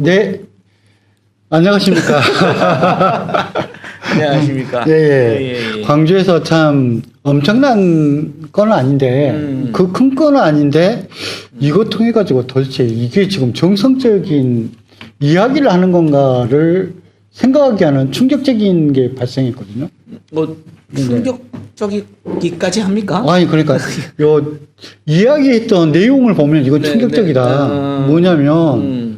네, 안녕하십니까. 안녕하십니까. 예, 예. 광주에서 참 엄청난 건 아닌데, 그 큰 건은 아닌데, 이거 통해가지고 도대체 이게 지금 정성적인 이야기를 하는 건가를 생각하게 하는 충격적인 게 발생했거든요. 뭐 충격적이기까지 합니까? 아니, 그러니까, 요, 이야기했던 내용을 보면 이건 네, 충격적이다. 네. 뭐냐면,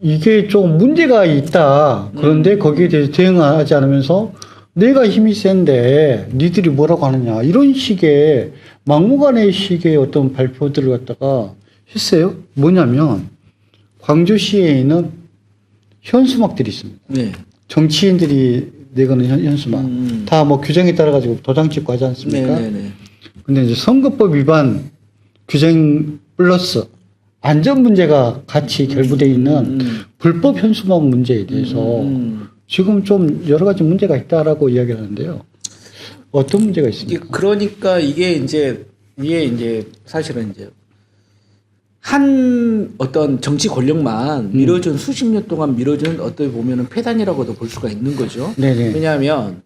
이게 좀 문제가 있다. 그런데 거기에 대해서 대응하지 않으면서 내가 힘이 센데 니들이 뭐라고 하느냐. 이런 식의 막무가내 식의 어떤 발표들을 갖다가 했어요. 뭐냐면 광주시에 있는 현수막들이 있습니다. 네. 정치인들이 내거는 현수막. 다 뭐 규정에 따라 가지고 도장 찍고 하지 않습니까? 네네네. 근데 이제 선거법 위반 규정 플러스 안전 문제가 같이 결부되어 있는 불법 현수막 문제에 대해서 지금 좀 여러 가지 문제가 있다라고 이야기를 하는데요. 어떤 문제가 있습니까? 그러니까 이게 이제 사실은 이제 한 어떤 정치 권력만 밀어준 수십 년 동안 밀어준 어떻게 보면은 폐단이라고도 볼 수가 있는 거죠. 네네. 왜냐하면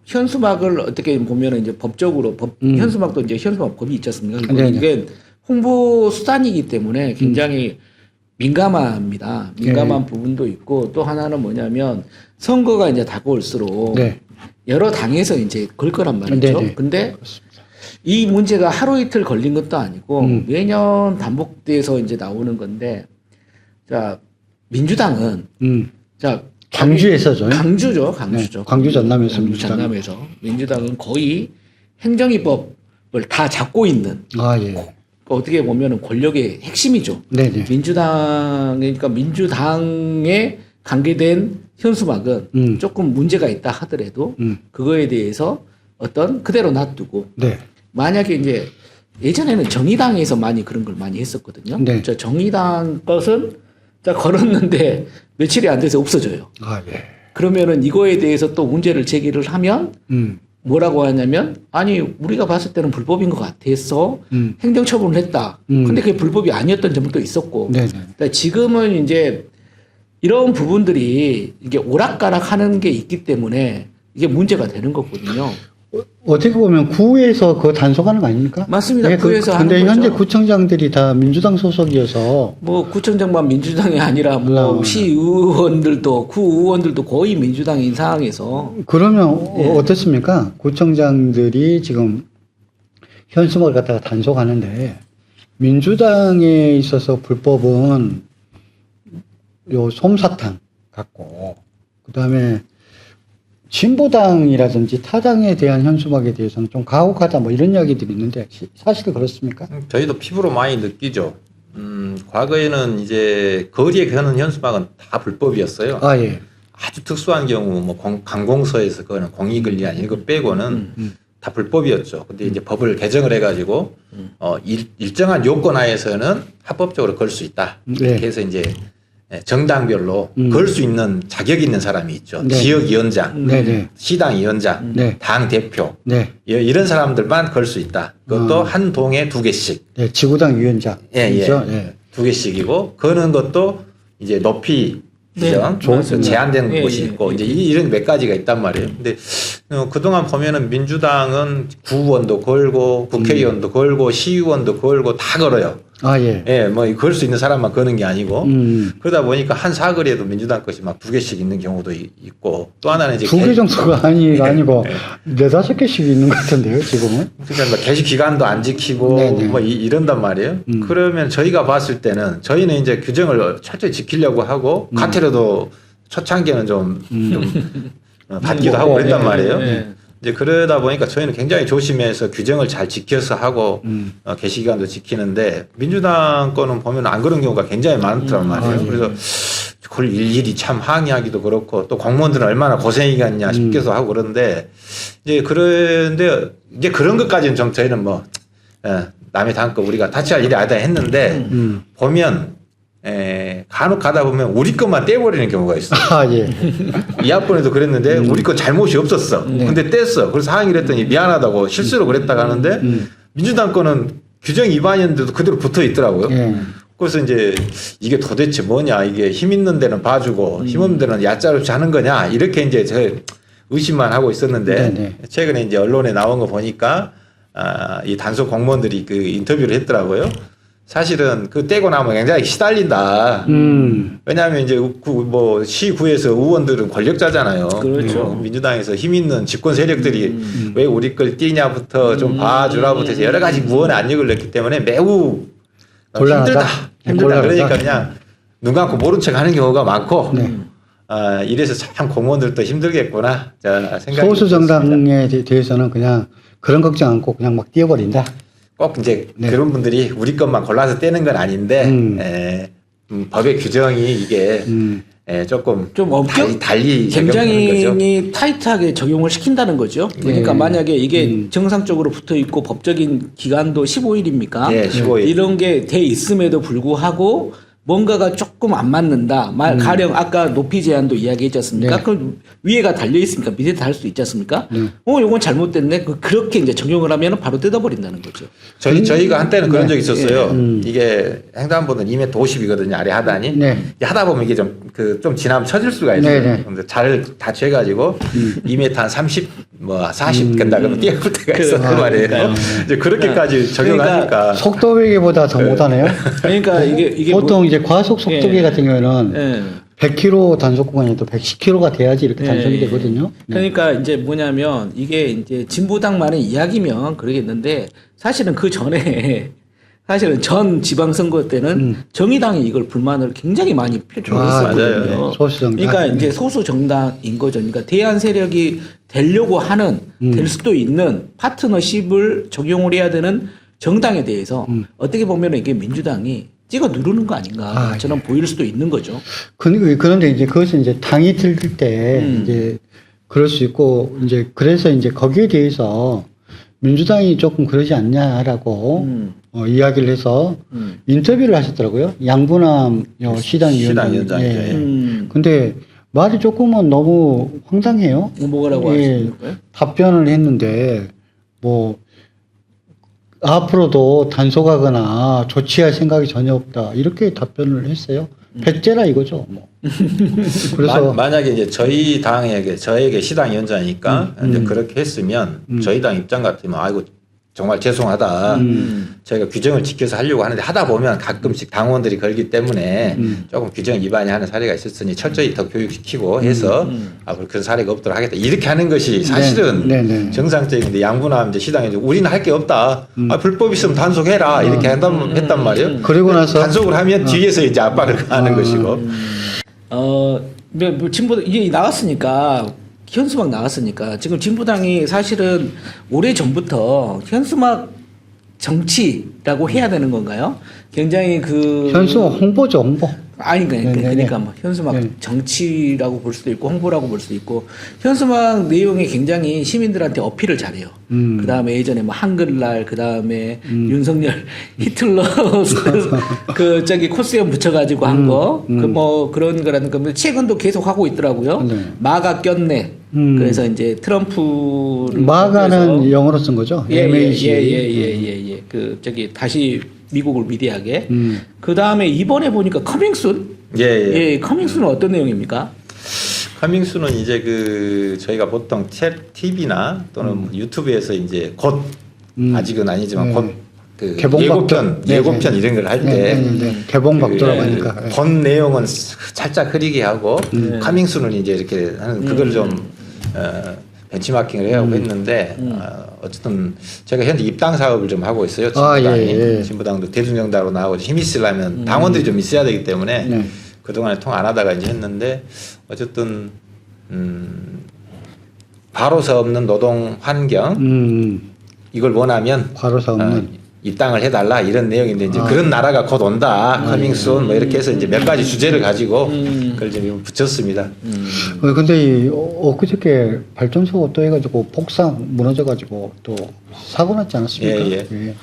현수막을 어떻게 보면은 이제 법적으로 현수막도 이제 현수막 법이 있지 않습니까? 네네. 이게 홍보 수단이기 때문에 굉장히 민감합니다. 민감한 부분도 있고 또 하나는 뭐냐면 선거가 이제 다가올수록 네. 여러 당에서 이제 걸 거란 말이죠. 네네. 근데 이 문제가 하루 이틀 걸린 것도 아니고 매년 반복돼서 이제 나오는 건데 자 민주당은 자 광주에서죠. 강주죠. 네. 광주 전남에서 광주 민주당. 전남에서 민주당은 거의 행정위법을 다 잡고 있는 아, 예. 어떻게 보면은 권력의 핵심이죠. 네네. 그러니까 민주당에 관계된 현수막은 조금 문제가 있다 하더라도 그거에 대해서 어떤 그대로 놔두고 네. 만약에 이제 예전에는 정의당에서 많이 그런 걸 많이 했었거든요. 네. 저 정의당 것은 자 걸었는데 며칠이 안 돼서 없어져요. 아, 예. 그러면은 이거에 대해서 또 문제를 제기를 하면 뭐라고 하냐면 아니 우리가 봤을 때는 불법인 것 같아서 행정처분을 했다. 근데 그게 불법이 아니었던 점도 있었고 네네. 그러니까 지금은 이제 이런 부분들이 이게 오락가락하는 게 있기 때문에 이게 문제가 되는 거거든요. 어떻게 보면 구에서 그거 단속하는 거 아닙니까? 맞습니다. 네, 구에서 근데 하는 현재 거죠. 구청장들이 다 민주당 소속이어서 뭐 구청장만 민주당이 아니라 뭐 시의원들도 구의원들도 거의 민주당인 상황에서 그러면 어떻습니까? 구청장들이 지금 현수막을 갖다가 단속하는데 민주당에 있어서 불법은 요 솜사탕 같고 그다음에 진보당이라든지 타당에 대한 현수막에 대해서는 좀 가혹하다 뭐 이런 이야기들이 있는데 사실 그렇습니까? 저희도 피부로 많이 느끼죠. 과거에는 이제 거리에 거는 현수막은 다 불법이었어요. 아, 예. 아주 특수한 경우 뭐 관공서에서 그거는 공익을 이거 빼고는 다 불법이었죠. 근데 이제 법을 개정을 해가지고 일정한 요건 하에서는 합법적으로 걸 수 있다. 네. 이렇게 해서 이제 정당별로 걸 수 있는 자격이 있는 사람이 있죠. 네. 지역위원장, 네네. 시당위원장, 네. 당대표 네. 이런 사람들만 걸 수 있다. 그것도 한 동에 2개씩. 네. 지구당 위원장. 예. 예. 2개씩이고 거는 것도 이제 높이 네, 제한된 곳이 예. 있고 이제 이런 몇 가지가 있단 말이에요. 근데 그동안 보면은 민주당은 구의원도 걸고 국회의원도 걸고 시의원도 걸고 다 걸어요. 아, 예. 예, 뭐 걸 수 있는 사람만 거는 게 아니고 그러다 보니까 한 사거리에도 민주당 것이 막 2개씩 있는 경우도 있고 또 하나는 이제 2개 정도가 아니고 4-5개씩 있는 것 같은데요, 지금은. 그러니까 뭐 개시 기간도 안 지키고 네네. 뭐 이런단 말이에요. 그러면 저희가 봤을 때는 저희는 이제 규정을 철저히 지키려고 하고 가태료도 초창기에는 좀 받기도 하고 그랬단 말이에요. 네. 이제 그러다 보니까 저희는 굉장히 조심해서 규정을 잘 지켜서 하고 개시 기간도 지키는데 민주당 거는 보면 안 그런 경우가 굉장히 많더란 말이에요. 그래서 그걸 일일이 참 항의하기도 그렇고 또 공무원들은 얼마나 고생이겠냐 싶기도 하고 그런데 이제 그런데 이제 그런 것까지는 좀 저희는 뭐 남의 당 거 우리가 다치할 일이 아니다 했는데 보면 간혹 가다 보면 우리 것만 떼버리는 경우가 있어. 아, 예. 이 학번에도 그랬는데 우리 건 잘못이 없었어. 근데 뗐어. 그래서 항의를 했더니 미안하다고 실수로 그랬다고 하는데 민주당 거는 규정 위반이었는데도 그대로 붙어 있더라고요. 예. 그래서 이제 이게 도대체 뭐냐, 이게 힘 있는 데는 봐주고 힘 없는 데는 얕잡이 하는 거냐, 이렇게 이제 저 의심만 하고 있었는데 네네. 최근에 이제 언론에 나온 거 보니까 이 단속 공무원들이 그 인터뷰를 했더라고요. 사실은 그 떼고 나면 굉장히 시달린다. 왜냐하면 이제 뭐 시구에서 의원들은 권력자잖아요. 그렇죠. 민주당에서 힘 있는 집권 세력들이 왜 우리 걸 띄냐부터 좀 봐주라부터 해서 여러 가지 무언의 압력을 냈기 때문에 매우 곤란하다. 힘들다. 곤란하다. 그러니까 그냥 눈 감고 모른 척 하는 경우가 많고 네. 이래서 참 공무원들도 힘들겠구나. 자, 생각이 소수 들었습니다. 정당에 대해서는 그냥 그런 걱정 않고 그냥 막 뛰어버린다. 꼭 이제 네. 그런 분들이 우리 것만 골라서 떼는 건 아닌데 법의 규정이 이게 조금 좀 엄격 달리 적용하는 거죠. 굉장히 타이트하게 적용을 시킨다는 거죠. 그러니까 네. 만약에 이게 정상적으로 붙어 있고 법적인 기간도 15일입니까? 네, 15일. 이런 게 돼 있음에도 불구하고 뭔가가 조금 안 맞는다. 가령 아까 높이 제한도 이야기했지 않습니까? 네. 그럼 위에가 달려 있으니까 밑에 달 수 있지 않습니까? 요건 잘못됐네. 그렇게 이제 적용을 하면 바로 뜯어버린다는 거죠. 저희가 한때는 그런 네. 적이 있었어요. 이게 횡단보도는 2m 50이거든요. 아래 하단이. 네. 하다 보면 이게 좀 지나면 처질 수가 있어요. 네, 네. 근데 잘 다쳐가지고 2m 한 30, 뭐 40 간다 그러면 뛰어볼 때가 있어. 그 말이에요. 그러니까요. 이제 그렇게까지 적용하니까. 속도계보다 더 못하네요. 그러니까 이게 보통 이제 과속 속도계 예. 같은 경우에는 예. 100km 단속 구간에도 110km가 돼야지 이렇게 단속이 예, 되거든요. 네. 그러니까 이제 뭐냐면 이게 이제 진보당만의 이야기면 그러겠는데 사실은 그 전에 사실은 전 지방선거 때는 정의당이 이걸 불만을 굉장히 많이 표출했었거든요. 맞아요. 소수 정당. 그러니까 이제 소수 정당인 거죠. 그러니까 대안 세력이 되려고 하는 될 수도 있는 파트너십을 적용을 해야 되는 정당에 대해서 어떻게 보면 이게 민주당이 찍어 누르는 거 아닌가 저는 보일 수도 있는 거죠. 그런데 이제 그것은 이제 당이 들릴 때 이제 그럴 수 있고 이제 그래서 이제 거기에 대해서 민주당이 조금 그러지 않냐라고 이야기를 해서 인터뷰를 하셨더라고요. 양분남 시당위원장. 시당위원장이죠. 근데 말이 조금은 너무 황당해요. 뭐라고 예, 하시는 거예요? 답변을 했는데 뭐 앞으로도 단속하거나 조치할 생각이 전혀 없다 이렇게 답변을 했어요. 배째라 이거죠. 뭐. 그래서 만약에 이제 저희 당에게 저에게 시당위원장이니까 이제 그렇게 했으면 저희 당 입장 같으면 아이고 정말 죄송하다. 저희가 규정을 지켜서 하려고 하는데 하다 보면 가끔씩 당원들이 걸기 때문에 조금 규정 위반이 하는 사례가 있었으니 철저히 더 교육시키고 해서 앞으로 그런 사례가 없도록 하겠다. 이렇게 하는 것이 사실은 네. 정상적인데 양분함 이제 시당에 우리는 할 게 없다. 불법 있으면 단속해라. 이렇게 했단 말이에요. 그리고 나서 단속을 하면 뒤에서 이제 압박을 가하는 것이고. 뭐 진보 이게 나왔으니까 현수막 나왔으니까 지금 진보당이 사실은 오래 전부터 현수막 정치라고 해야 되는 건가요? 굉장히 현수막 홍보죠, 홍보. 아니 네네네. 그러니까 뭐 현수막 네. 정치라고 볼 수도 있고 홍보라고 볼 수도 있고 현수막 내용이 굉장히 시민들한테 어필을 잘해요. 그 다음에 예전에 뭐 한글날 그 다음에 윤석열 히틀러 그 저기 코스염 붙여가지고 한 거 그 뭐 그런 거라는 건데 최근도 계속 하고 있더라고요. 네. 마가 꼈네. 그래서 이제 트럼프를 마가는 영어로 쓴 거죠. MAG. 예예예예예 그 저기 다시 미국을 위대하게. 그 다음에 이번에 보니까 커밍순. 예. 커밍순은 어떤 내용입니까? 커밍순은 이제 저희가 보통 TV나 또는 유튜브에서 이제 곧 아직은 아니지만 곧 개봉박도. 예고편 이런 걸 할 때 개봉박도라고 하니까. 본 내용은 살짝 흐리게 하고 커밍순은 이제 이렇게 하는 그걸 좀 벤치마킹을 하고 했는데 어쨌든 제가 현재 입당 사업을 좀 하고 있어요. 진보당이. 진보당도 대중정당으로 나오고 힘이 있으려면 당원들이 좀 있어야 되기 때문에 그동안에 통 안 하다가 이제 했는데 어쨌든 과로사 없는 노동 환경 이걸 원하면 과로사 없는 입당을 해달라 이런 내용인데 이제 그런 나라가 곧 온다 커밍순 뭐 이렇게 해서 이제 몇 가지 주제를 가지고 그걸 좀 붙였습니다. 근데 엊그저께 발전소가 또 해가지고 폭삭 무너져가지고 또 사고 났지 않았습니까? 예.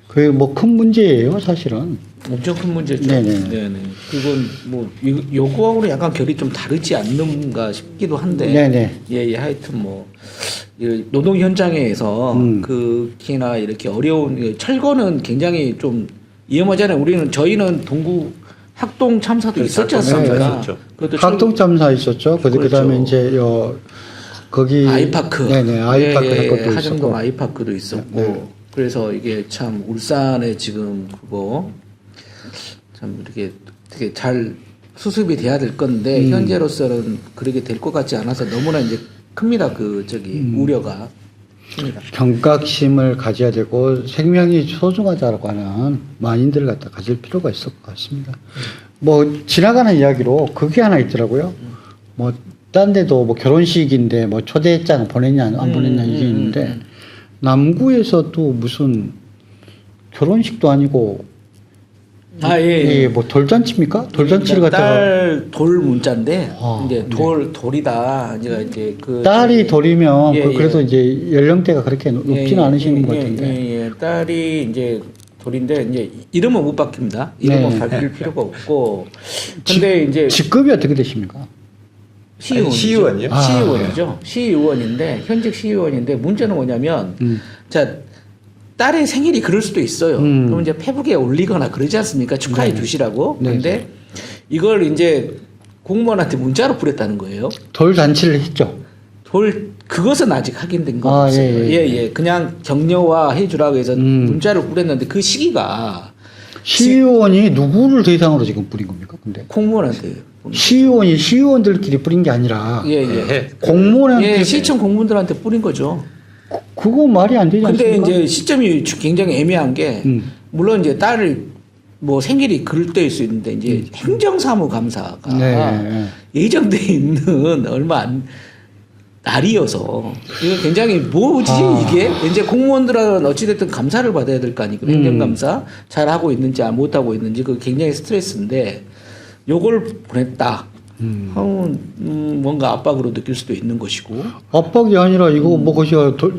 그게 뭐 큰 문제예요, 사실은. 엄청 큰 문제죠. 네네. 그건 뭐 요거하고는 약간 결이 좀 다르지 않는가 싶기도 한데. 네네. 예, 하여튼 뭐 이 노동 현장에서 특히나 이렇게 어려운 철거는 굉장히 좀 이 얼마 전에 저희는 동구 학동 참사도 있었지 않습니까? 참사 있었죠. 그것도 학동 참사 있었죠. 그다음에 그렇죠. 이제 거기 아이파크. 네네 아이파크 예, 사건도 하정동 있었고. 아이파크도 있었고. 네. 그래서 이게 참 울산에 지금 그거 참 이렇게 되게 잘 수습이 돼야 될 건데 현재로서는 그렇게 될 것 같지 않아서 너무나 이제 큽니다. 우려가 큽니다. 경각심을 가져야 되고 생명이 소중하다라고 하는 마인드를 갖다 가질 필요가 있을 것 같습니다. 뭐 지나가는 이야기로 그게 하나 있더라고요. 뭐 딴 데도 뭐 결혼식인데 뭐 초대했잖아 보냈냐 안 보냈냐 이게 있는데 남구에서 또 무슨 결혼식도 아니고 예. 뭐 돌잔치입니까? 돌잔치를 갖다가 딸돌 문자인데 아, 이제 돌이다 이제 그 딸이 돌이면 예, 그래도 이제 연령대가 그렇게 높지는 않으시는 것 같은데. 예. 딸이 이제 돌인데 이제 이름은 못 바뀝니다. 이름은 네. 바뀔 필요가 없고. 근데 이제 직급이 어떻게 되십니까? 시의원이요? 시의원이죠. 시의원인데 현직 시의원인데 문제는 뭐냐면 자 딸의 생일이 그럴 수도 있어요. 그럼 이제 페북에 올리거나 그러지 않습니까? 축하해 주시라고. 네. 근데 이걸 이제 공무원한테 문자로 보냈다는 거예요. 돌잔치를 했죠. 그것은 아직 확인된 건 아, 없어요. 예. 예. 그냥 격려와 해주라고 해서 문자를 보냈는데 그 시기가 시의원이 누구를 대상으로 지금 뿌린 겁니까? 근데 공무원한테 시의원이 시의원들끼리 뿌린 게 아니라 예. 공무원한테 예, 시청 공무원들한테 뿌린 거죠. 그거 말이 안 되지 근데 않습니까? 이제 시점이 굉장히 애매한 게 물론 이제 딸을 뭐 생일이 그럴 때일 수 있는데 이제 행정사무감사가 네. 예정돼 있는 얼마 안 날이어서 이거 굉장히 뭐지 이게 이제 공무원들은 어찌됐든 감사를 받아야 될 거 아니고 행정감사 잘 하고 있는지 못 하고 있는지 그 굉장히 스트레스인데 요걸 보냈다. 하면 뭔가 압박으로 느낄 수도 있는 것이고. 압박이 아니라 이거 뭐 그것이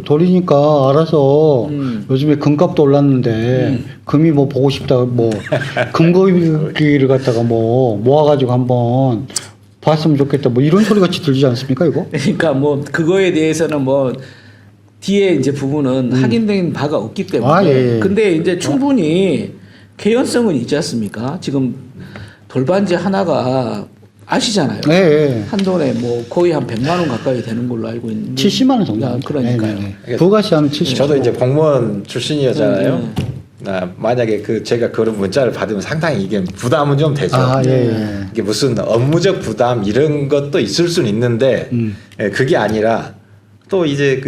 돌이니까 알아서 요즘에 금값도 올랐는데 금이 뭐 보고 싶다 뭐 금거기를 갖다가 뭐 모아가지고 한번 봤으면 좋겠다 뭐 이런 소리 같이 들리지 않습니까 이거? 그러니까 뭐 그거에 대해서는 뭐 뒤에 이제 부분은 확인된 바가 없기 때문에. 아, 예. 근데 이제 충분히 개연성은 있지 않습니까? 지금 돌반지 하나가 아시잖아요. 네. 한돈에 뭐 거의 한 100만 원 가까이 되는 걸로 알고 있는데. 70만 원 정도. 그러니까요. 부가세 하면 70. 저도 이제 공무원 출신이었잖아요. 만약에 제가 그런 문자를 받으면 상당히 이게 부담은 좀 되죠. 아, 예. 이게 무슨 업무적 부담 이런 것도 있을 수는 있는데 예, 그게 아니라 또 이제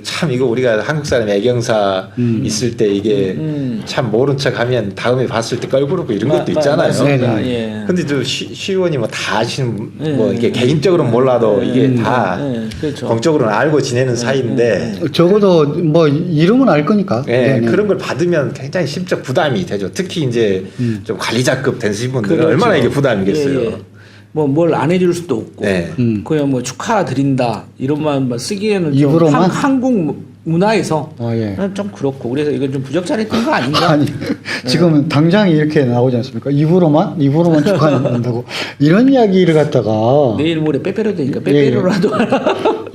참 이거 우리가 한국 사람 애경사 있을 때 이게 참 모른 척 하면 다음에 봤을 때 껄끄럽고 이런 것도 있잖아요. 맞습니다. 예. 근데 또 시의원이 뭐 다 아시는 뭐 이게 개인적으로는 몰라도 이게 다 그렇죠. 공적으로는 알고 지내는 사이인데 적어도 뭐 이름은 알 거니까. 예, 네네. 그런 걸 받으면 굉장히 심적 부담이 되죠. 특히 이제 좀 관리자급 되신 분들은 그렇죠. 얼마나 이게 부담이겠어요. 예. 뭐 뭘 안 해줄 수도 없고 네. 그냥 뭐 축하드린다 이런 말 쓰기에는 좀 입으로만? 한국 문화에서 예. 좀 그렇고 그래서 이건 좀 부적절했던 거 아닌가? 아니 지금 당장 이렇게 나오지 않습니까? 입으로만 축하한다고 이런 이야기를 갖다가 내일 모레 빼빼로 되니까 예. 빼빼로라도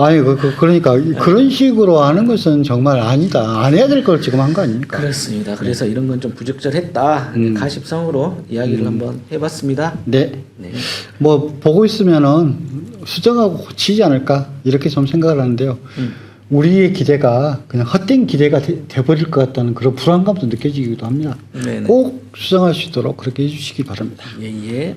아니 그러니까 그런 식으로 하는 것은 정말 아니다. 안 해야 될 걸 지금 한 거 아닙니까? 그렇습니다. 그래서 이런 건 좀 부적절했다. 가십성으로 이야기를 한번 해봤습니다. 네. 네. 뭐 보고 있으면은 수정하고 고치지 않을까 이렇게 좀 생각을 하는데요. 우리의 기대가 그냥 헛된 기대가 돼버릴 것 같다는 그런 불안감도 느껴지기도 합니다. 네네. 꼭 수정할 수 있도록 그렇게 해주시기 바랍니다. 예.